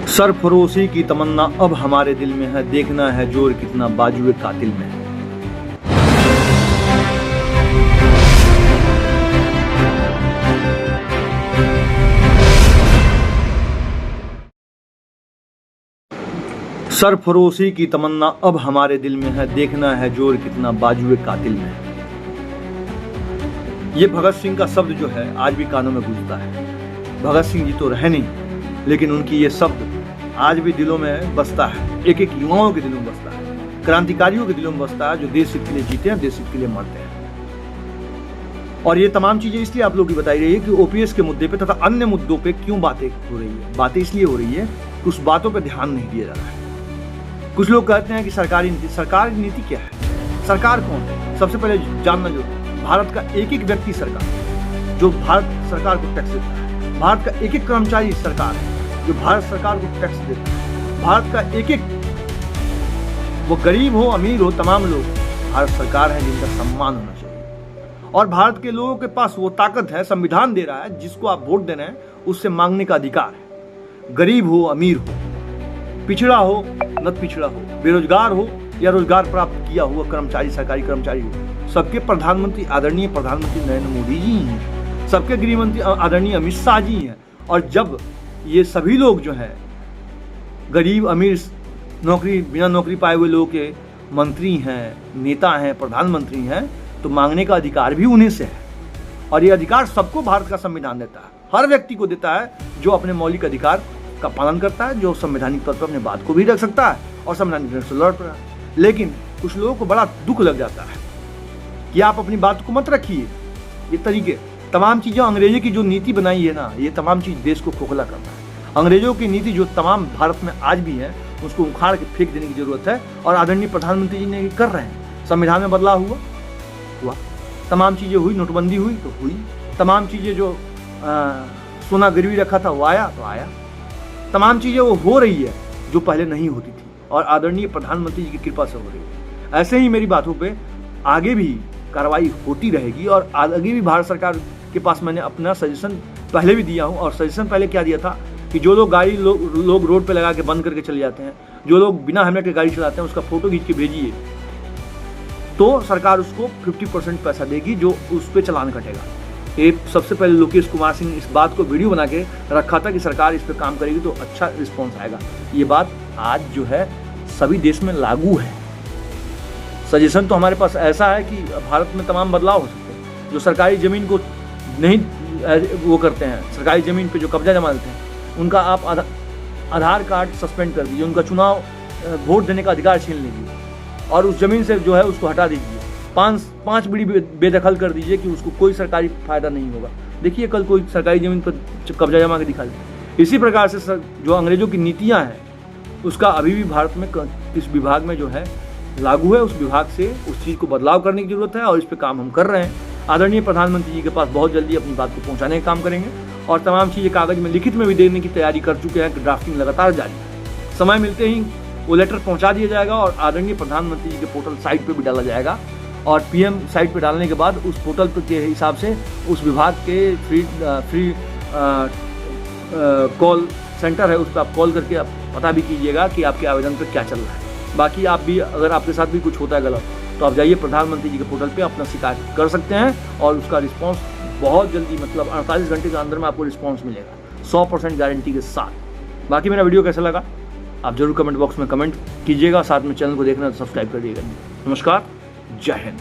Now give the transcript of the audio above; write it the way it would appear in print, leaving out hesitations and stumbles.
सरफरोशी की तमन्ना अब हमारे दिल में है, देखना है जोर कितना बाजुए कातिल में है। सरफरोशी की तमन्ना अब हमारे दिल में है, देखना है जोर कितना बाजुए कातिल में है। ये भगत सिंह का शब्द जो है आज भी कानों में गूंजता है। भगत सिंह जी तो रहे नहीं, लेकिन उनकी ये शब्द आज भी दिलों में बसता है, एक एक युवाओं के दिलों में बसता है, क्रांतिकारियों के दिलों में बसता है जो देश हित के लिए जीते हैं, देश हित के लिए मरते हैं। और ये तमाम चीजें इसलिए आप लोगों की बताई रही है कि ओपीएस के मुद्दे पे तथा अन्य मुद्दों पे क्यों बातें हो रही है। बातें इसलिए हो रही है कि उस बातों पे ध्यान नहीं दिया जा रहा है। कुछ लोग कहते हैं कि सरकारी नीति क्या है? सरकार कौन है? सबसे पहले जानना जो भारत का एक एक व्यक्ति सरकार, जो भारत सरकार को टैक्स देता है। भारत का एक एक कर्मचारी सरकार है जो भारत सरकार को टैक्स देता है। भारत का एक एक, वो गरीब हो अमीर हो, तमाम लोग भारत सरकार है जिनका सम्मान होना चाहिए। और भारत के लोगों के पास वो ताकत है, संविधान दे रहा है, जिसको आप वोट दे रहे हैं उससे मांगने का अधिकार है। गरीब हो अमीर हो, पिछड़ा हो न पिछड़ा हो, बेरोजगार हो या रोजगार प्राप्त किया हुआ कर्मचारी, सरकारी कर्मचारी हो, सबके प्रधानमंत्री आदरणीय प्रधानमंत्री नरेंद्र मोदी जी हैं, सबके गृह मंत्री आदरणीय अमित शाह जी हैं। और जब ये सभी लोग जो हैं गरीब अमीर नौकरी बिना नौकरी पाए हुए लोगों के मंत्री हैं, नेता हैं, प्रधानमंत्री हैं, तो मांगने का अधिकार भी उन्हीं से है। और ये अधिकार सबको भारत का संविधान देता है, हर व्यक्ति को देता है जो अपने मौलिक अधिकार का पालन करता है, जो संवैधानिक तौर पर अपने बात को भी रख सकता है और संवैधानिक से लड़ पड़ा। लेकिन कुछ लोगों को बड़ा दुख लग जाता है कि आप अपनी बात को मत रखिए। ये तरीके तमाम चीज़ें अंग्रेजों की जो नीति बनाई है ना, ये तमाम चीज़ देश को खोखला करता है। अंग्रेजों की नीति जो तमाम भारत में आज भी है, उसको उखाड़ के फेंक देने की जरूरत है। और आदरणीय प्रधानमंत्री जी ने ये कर रहे हैं। संविधान में बदलाव हुआ, तमाम चीज़ें हुई, नोटबंदी हुई तो हुई, तमाम चीज़ें जो सोना गिरवी रखा था वो आया तो आया, तमाम चीज़ें वो हो रही है जो पहले नहीं होती थी और आदरणीय प्रधानमंत्री जी की कृपा से हो रही है। ऐसे ही मेरी बातों पे आगे भी कार्रवाई होती रहेगी और आगे भी भारत सरकार के पास मैंने अपना सजेशन पहले भी दिया हूँ। और सजेशन पहले क्या दिया था कि जो लोग गाड़ी लोग रोड पे लगा के बंद करके चले जाते हैं, जो लोग बिना हेलमेट के गाड़ी चलाते हैं, उसका फोटो खींच के भेजिए तो सरकार उसको 50% पैसा देगी जो उस पर चालान कटेगा। ये सबसे पहले लोकेश कुमार सिंह इस बात को वीडियो बना के रखा था कि सरकार इस पर काम करेगी तो अच्छा रिस्पॉन्स आएगा। ये बात आज जो है सभी देश में लागू है। सजेशन तो हमारे पास ऐसा है कि भारत में तमाम बदलाव हो सकते हैं। जो सरकारी ज़मीन को नहीं वो करते हैं, सरकारी ज़मीन पे जो कब्जा जमा लेते हैं, उनका आप आधार कार्ड सस्पेंड कर दीजिए, उनका चुनाव वोट देने का अधिकार छीन लीजिए और उस ज़मीन से जो है उसको हटा दीजिए। पाँच बीड़ी बेदखल कर दीजिए कि उसको कोई सरकारी फायदा नहीं होगा। देखिए कल कोई सरकारी ज़मीन पर कब्जा जमा के दिखा दे। इसी प्रकार से जो अंग्रेज़ों की नीतियाँ हैं उसका अभी भी भारत में इस विभाग में जो है लागू है। उस विभाग से उस चीज़ को बदलाव करने की जरूरत है और इस पर काम हम कर रहे हैं। आदरणीय प्रधानमंत्री जी के पास बहुत जल्दी अपनी बात को पहुंचाने का काम करेंगे और तमाम चीज़ें कागज़ में लिखित में भी देने की तैयारी कर चुके हैं कि ड्राफ्टिंग लगातार जारी है। समय मिलते ही वो लेटर पहुंचा दिया जाएगा और आदरणीय प्रधानमंत्री जी के पोर्टल साइट पर भी डाला जाएगा। और पीएम साइट पर डालने के बाद उस पोर्टल के हिसाब से उस विभाग के फ्री कॉल सेंटर है, उस पर आप कॉल करके आप पता भी कीजिएगा कि आपके आवेदन पर क्या चल रहा है। बाकी आप भी अगर आपके साथ भी कुछ होता है गलत तो आप जाइए प्रधानमंत्री जी के पोर्टल पे अपना शिकायत कर सकते हैं और उसका रिस्पांस बहुत जल्दी, मतलब 48 घंटे के अंदर में आपको रिस्पांस मिलेगा 100% गारंटी के साथ। बाकी मेरा वीडियो कैसा लगा आप जरूर कमेंट बॉक्स में कमेंट कीजिएगा। साथ में चैनल को देखना तो सब्सक्राइब करिएगा। नमस्कार, जय हिंद।